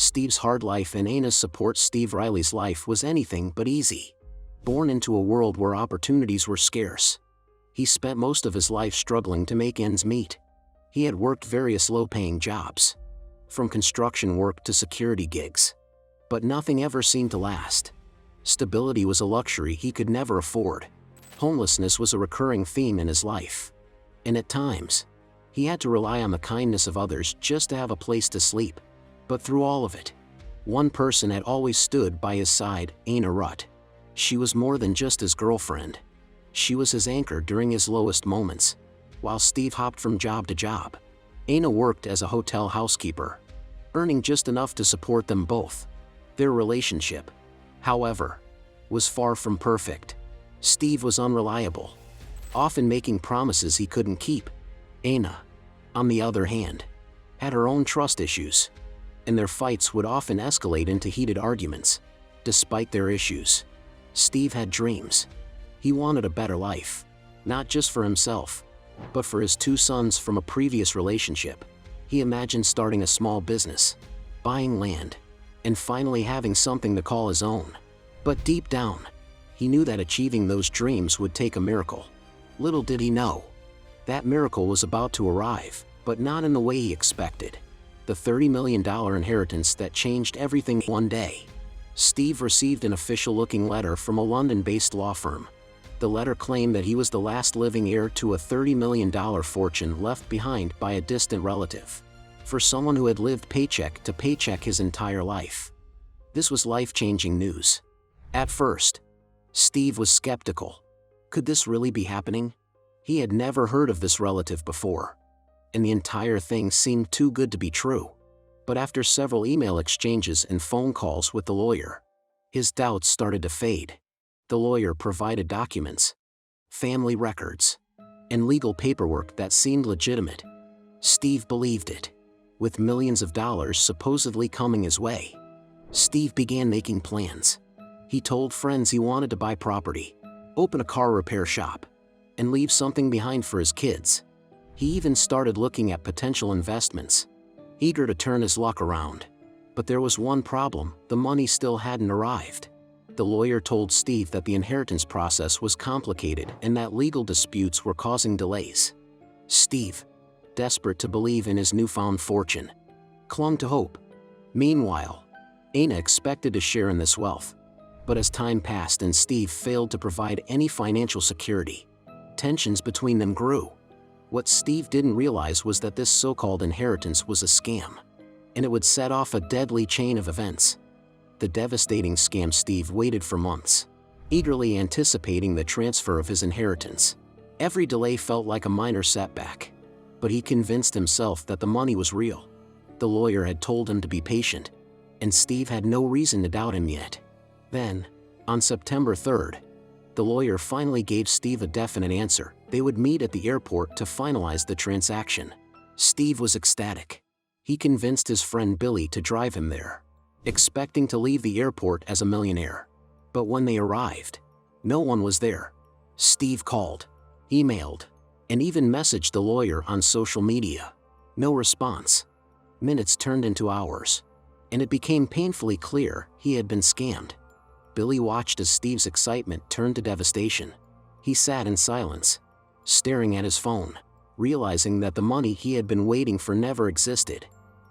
Steve's hard life and Ena's support. Steve Riley's life was anything but easy. Born into a world where opportunities were scarce, he spent most of his life struggling to make ends meet. He had worked various low-paying jobs, from construction work to security gigs, but nothing ever seemed to last. Stability was a luxury he could never afford. Homelessness was a recurring theme in his life, and at times, he had to rely on the kindness of others just to have a place to sleep. But through all of it, one person had always stood by his side: Ena Rutt. She was more than just his girlfriend. She was his anchor during his lowest moments. While Steve hopped from job to job, Ena worked as a hotel housekeeper, earning just enough to support them both. Their relationship, however, was far from perfect. Steve was unreliable, often making promises he couldn't keep. Ena, on the other hand, had her own trust issues, and their fights would often escalate into heated arguments. Despite their issues, Steve had dreams. He wanted a better life, not just for himself, but for his 2 sons from a previous relationship. He imagined starting a small business, buying land, and finally having something to call his own. But deep down, he knew that achieving those dreams would take a miracle. Little did he know, that miracle was about to arrive, but not in the way he expected. The $30 million inheritance that changed everything. One day, Steve received an official-looking letter from a London-based law firm. The letter claimed that he was the last living heir to a $30 million fortune left behind by a distant relative, for someone who had lived paycheck to paycheck his entire life. This was life-changing news. At first, Steve was skeptical. Could this really be happening? He had never heard of this relative before, and the entire thing seemed too good to be true. But after several email exchanges and phone calls with the lawyer, his doubts started to fade. The lawyer provided documents, family records, and legal paperwork that seemed legitimate. Steve believed it. With millions of dollars supposedly coming his way, Steve began making plans. He told friends he wanted to buy property, open a car repair shop, and leave something behind for his kids. He even started looking at potential investments, eager to turn his luck around. But there was one problem: the money still hadn't arrived. The lawyer told Steve that the inheritance process was complicated and that legal disputes were causing delays. Steve, desperate to believe in his newfound fortune, clung to hope. Meanwhile, Ena expected to share in this wealth. But as time passed and Steve failed to provide any financial security, tensions between them grew. What Steve didn't realize was that this so-called inheritance was a scam, and it would set off a deadly chain of events. The devastating scam. Steve waited for months, eagerly anticipating the transfer of his inheritance. Every delay felt like a minor setback, but he convinced himself that the money was real. The lawyer had told him to be patient, and Steve had no reason to doubt him yet. Then, on September 3rd, the lawyer finally gave Steve a definite answer. They would meet at the airport to finalize the transaction. Steve was ecstatic. He convinced his friend Billy to drive him there, expecting to leave the airport as a millionaire. But when they arrived, no one was there. Steve called, emailed, and even messaged the lawyer on social media. No response. Minutes turned into hours, and it became painfully clear he had been scammed. Billy watched as Steve's excitement turned to devastation. He sat in silence, staring at his phone, realizing that the money he had been waiting for never existed.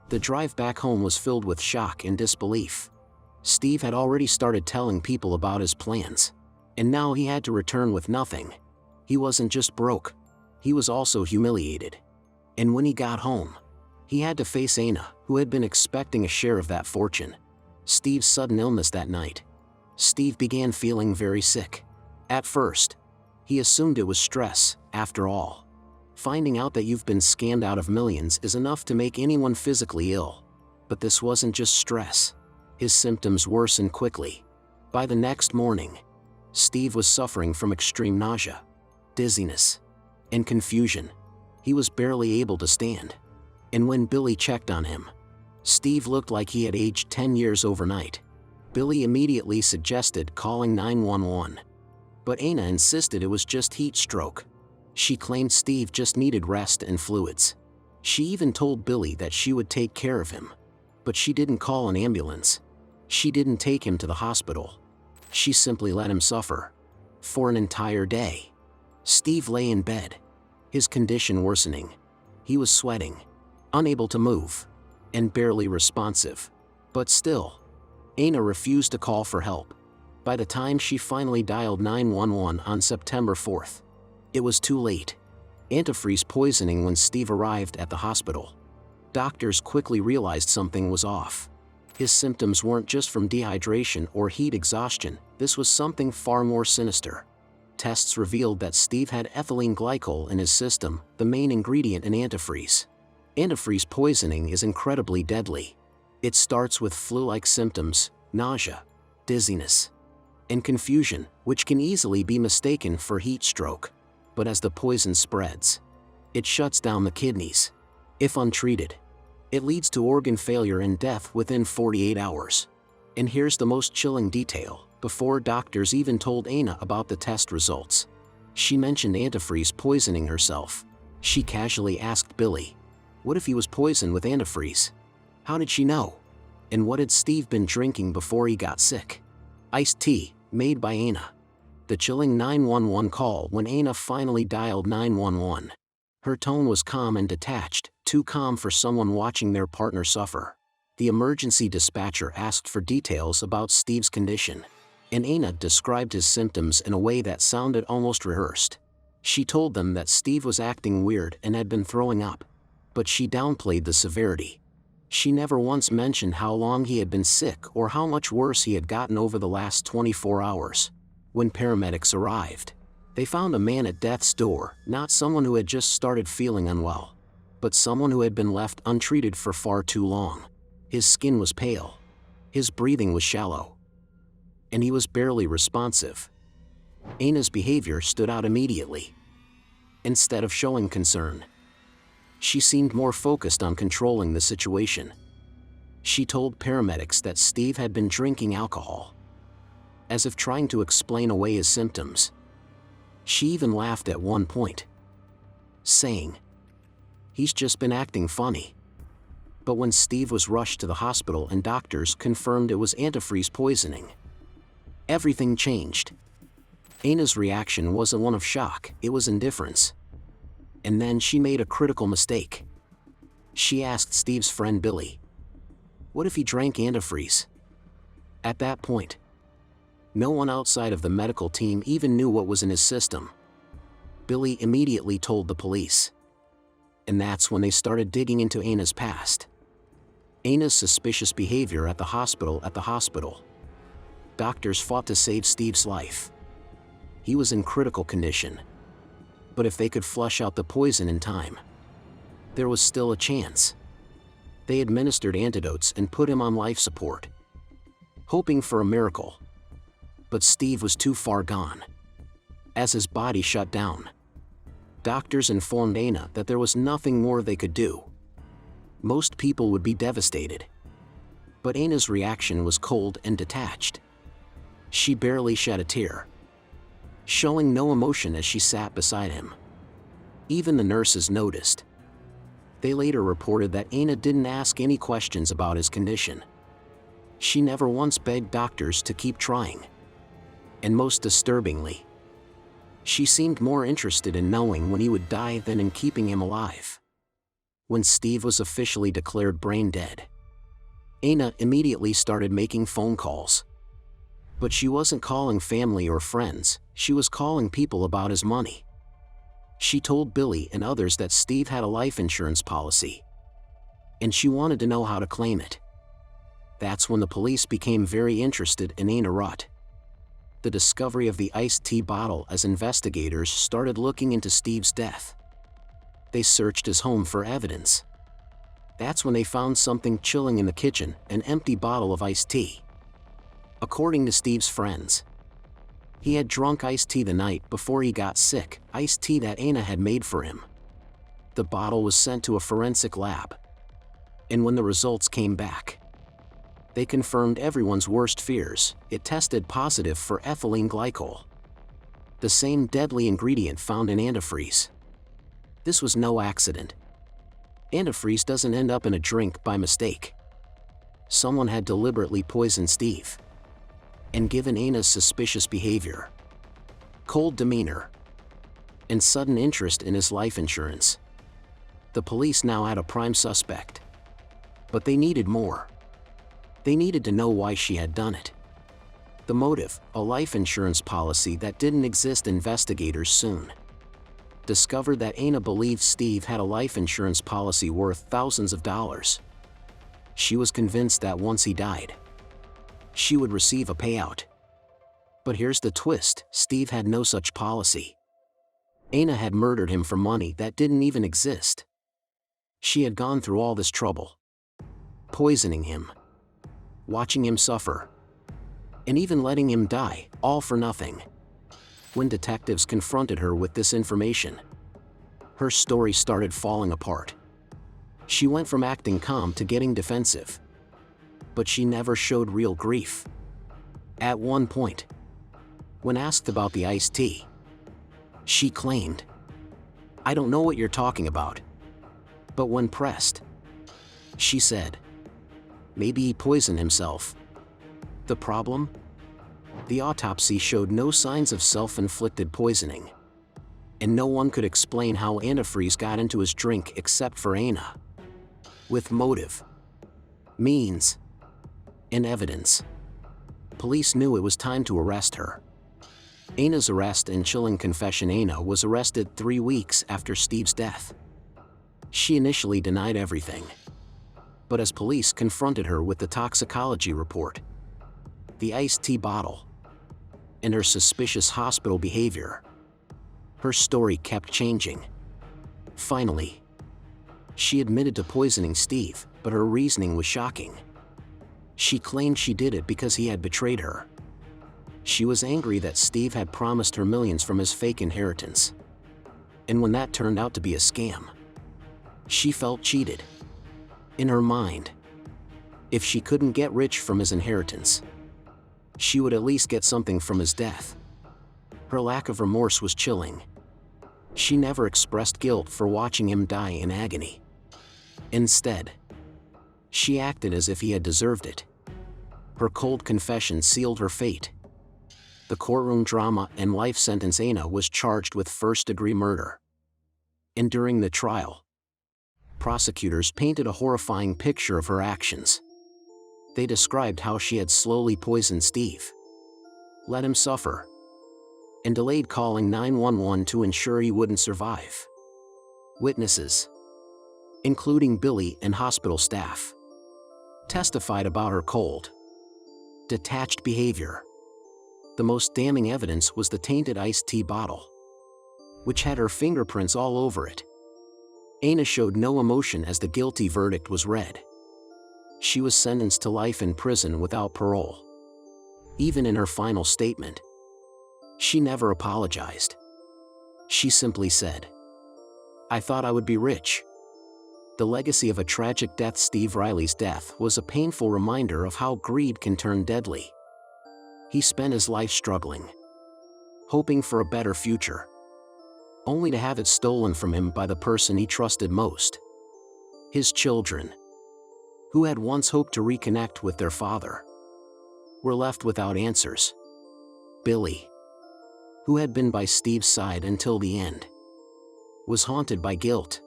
The drive back home was filled with shock and disbelief. Steve had already started telling people about his plans, and now he had to return with nothing. He wasn't just broke, he was also humiliated. And when he got home, he had to face Ena, who had been expecting a share of that fortune. Steve's sudden illness that night. Steve began feeling very sick. At first, he assumed it was stress. After all, finding out that you've been scammed out of millions is enough to make anyone physically ill. But this wasn't just stress. His symptoms worsened quickly. By the next morning, Steve was suffering from extreme nausea, dizziness, and confusion. He was barely able to stand. And when Billy checked on him, Steve looked like he had aged 10 years overnight. Billy immediately suggested calling 911. But Ena insisted it was just heat stroke. She claimed Steve just needed rest and fluids. She even told Billy that she would take care of him. But she didn't call an ambulance. She didn't take him to the hospital. She simply let him suffer. For an entire day. Steve lay in bed, his condition worsening. He was sweating, unable to move, and barely responsive. But still, Ena refused to call for help. By the time she finally dialed 911 on September 4th, it was too late. Antifreeze poisoning. When Steve arrived at the hospital, doctors quickly realized something was off. His symptoms weren't just from dehydration or heat exhaustion. This was something far more sinister. Tests revealed that Steve had ethylene glycol in his system, the main ingredient in antifreeze. Antifreeze poisoning is incredibly deadly. It starts with flu-like symptoms, nausea, dizziness, and confusion, which can easily be mistaken for heat stroke. But as the poison spreads, it shuts down the kidneys. If untreated, it leads to organ failure and death within 48 hours. And here's the most chilling detail. Before doctors even told Ena about the test results, she mentioned antifreeze poisoning herself. She casually asked Billy, what if he was poisoned with antifreeze? How did she know? And what had Steve been drinking before he got sick? Iced tea, made by Ena. The chilling 911 call. When Ena finally dialed 911, her tone was calm and detached, too calm for someone watching their partner suffer. The emergency dispatcher asked for details about Steve's condition, and Ena described his symptoms in a way that sounded almost rehearsed. She told them that Steve was acting weird and had been throwing up, but she downplayed the severity. She never once mentioned how long he had been sick or how much worse he had gotten over the last 24 hours. When paramedics arrived, they found a man at death's door, not someone who had just started feeling unwell, but someone who had been left untreated for far too long. His skin was pale, his breathing was shallow, and he was barely responsive. Ena's behavior stood out immediately. Instead of showing concern, she seemed more focused on controlling the situation. She told paramedics that Steve had been drinking alcohol, as if trying to explain away his symptoms. She even laughed at one point, saying, "He's just been acting funny." But when Steve was rushed to the hospital and doctors confirmed it was antifreeze poisoning, everything changed. Ena's reaction wasn't one of shock, it was indifference. And then she made a critical mistake. She asked Steve's friend Billy, what if he drank antifreeze? At that point, no one outside of the medical team even knew what was in his system. Billy immediately told the police. And that's when they started digging into Ena's past. Ena's suspicious behavior at the hospital. Doctors fought to save Steve's life. He was in critical condition. But if they could flush out the poison in time, there was still a chance. They administered antidotes and put him on life support, hoping for a miracle. But Steve was too far gone. As his body shut down, doctors informed Ena that there was nothing more they could do. Most people would be devastated. But Ena's reaction was cold and detached. She barely shed a tear, showing no emotion as she sat beside him. Even the nurses noticed. They later reported that Ena didn't ask any questions about his condition. She never once begged doctors to keep trying. And most disturbingly, she seemed more interested in knowing when he would die than in keeping him alive. When Steve was officially declared brain dead, Ena immediately started making phone calls. But she wasn't calling family or friends, she was calling people about his money. She told Billy and others that Steve had a life insurance policy, and she wanted to know how to claim it. That's when the police became very interested in Ena Rutt. The discovery of the iced tea bottle as investigators started looking into Steve's death. They searched his home for evidence. That's when they found something chilling in the kitchen, an empty bottle of iced tea. According to Steve's friends, he had drunk iced tea the night before he got sick, iced tea that Ena had made for him. The bottle was sent to a forensic lab, and when the results came back, they confirmed everyone's worst fears. It tested positive for ethylene glycol, the same deadly ingredient found in antifreeze. This was no accident. Antifreeze doesn't end up in a drink by mistake. Someone had deliberately poisoned Steve. And given Ena's suspicious behavior, cold demeanor, and sudden interest in his life insurance, the police now had a prime suspect. But they needed more. They needed to know why she had done it. The motive, a life insurance policy that didn't exist. Investigators soon discovered that Ena believed Steve had a life insurance policy worth thousands of dollars. She was convinced that once he died, she would receive a payout. But here's the twist: Steve had no such policy. Ena had murdered him for money that didn't even exist. She had gone through all this trouble, poisoning him, watching him suffer, and even letting him die, all for nothing. When detectives confronted her with this information, her story started falling apart. She went from acting calm to getting defensive. But she never showed real grief. At one point, when asked about the iced tea, she claimed, "I don't know what you're talking about." But when pressed, she said, "Maybe he poisoned himself." The problem? The autopsy showed no signs of self-inflicted poisoning. And no one could explain how antifreeze got into his drink except for Ena. With motive, means, and evidence, police knew it was time to arrest her. Ena's arrest and chilling confession. Ena was arrested 3 weeks after Steve's death. She initially denied everything. But as police confronted her with the toxicology report, the iced tea bottle, and her suspicious hospital behavior, her story kept changing. Finally, she admitted to poisoning Steve, but her reasoning was shocking. She claimed she did it because he had betrayed her. She was angry that Steve had promised her millions from his fake inheritance. And when that turned out to be a scam, she felt cheated. In her mind, if she couldn't get rich from his inheritance, she would at least get something from his death. Her lack of remorse was chilling. She never expressed guilt for watching him die in agony. Instead, she acted as if he had deserved it. Her cold confession sealed her fate. The courtroom drama and life sentence. Ena was charged with first-degree murder. And during the trial, prosecutors painted a horrifying picture of her actions. They described how she had slowly poisoned Steve, let him suffer, and delayed calling 911 to ensure he wouldn't survive. Witnesses, including Billy and hospital staff, testified about her cold, detached behavior. The most damning evidence was the tainted iced tea bottle, which had her fingerprints all over it. Ena showed no emotion as the guilty verdict was read. She was sentenced to life in prison without parole. Even in her final statement, she never apologized. She simply said, "I thought I would be rich." The legacy of a tragic death. Steve Riley's death was a painful reminder of how greed can turn deadly. He spent his life struggling, hoping for a better future, only to have it stolen from him by the person he trusted most. His children, who had once hoped to reconnect with their father, were left without answers. Billy, who had been by Steve's side until the end, was haunted by guilt.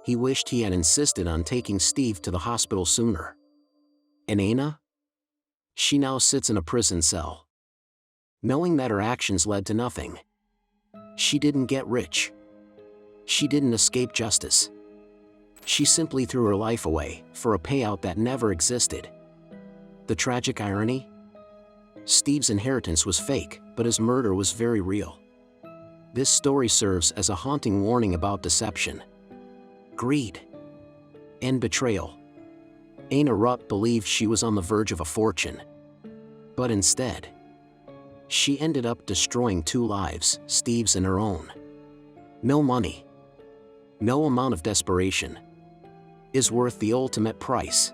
He wished he had insisted on taking Steve to the hospital sooner. And Ena? She now sits in a prison cell, knowing that her actions led to nothing. She didn't get rich. She didn't escape justice. She simply threw her life away for a payout that never existed. The tragic irony? Steve's inheritance was fake, but his murder was very real. This story serves as a haunting warning about deception, greed, and betrayal. Ena Rutt believed she was on the verge of a fortune. But instead, she ended up destroying 2 lives, Steve's and her own. No money, no amount of desperation, is worth the ultimate price.